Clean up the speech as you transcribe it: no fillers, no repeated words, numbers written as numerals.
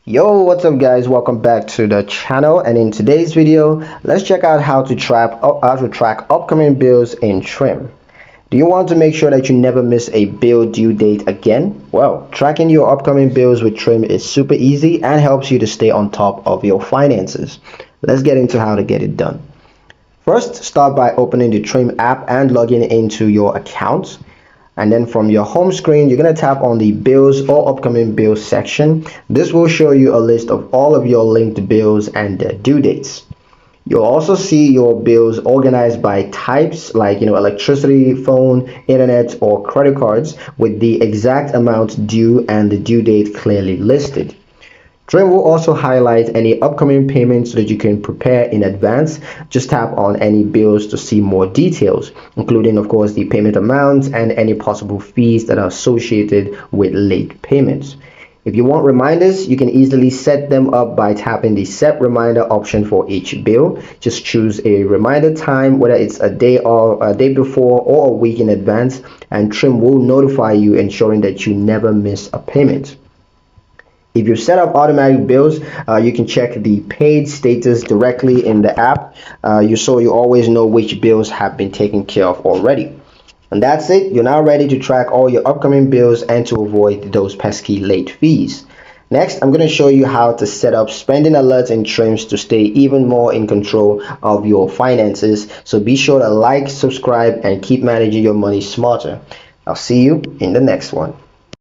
Yo, what's up guys? Welcome back to the channel, and in today's video, let's check out how to track upcoming bills in Trim. Do you want to make sure that you never miss a bill due date again? Well, tracking your upcoming bills with Trim is super easy and helps you to stay on top of your finances. Let's get into how to get it done. First, start by opening the Trim app and logging into your account. And then from your home screen, you're going to tap on the bills or upcoming bills section. This will show you a list of all of your linked bills and their due dates. You'll also see your bills organized by types like electricity, phone, internet, or credit cards with the exact amount due and the due date clearly listed. Trim will also highlight any upcoming payments so that you can prepare in advance. Just tap on any bills to see more details, including, of course, the payment amounts and any possible fees that are associated with late payments. If you want reminders, you can easily set them up by tapping the set reminder option for each bill. Just choose a reminder time, whether it's a day or a day before or a week in advance, and Trim will notify you, ensuring that you never miss a payment. If you set up automatic bills, you can check the paid status directly in the app. You always know which bills have been taken care of already. And that's it. You're now ready to track all your upcoming bills and to avoid those pesky late fees. Next, I'm going to show you how to set up spending alerts and trims to stay even more in control of your finances. So be sure to like, subscribe, and keep managing your money smarter. I'll see you in the next one.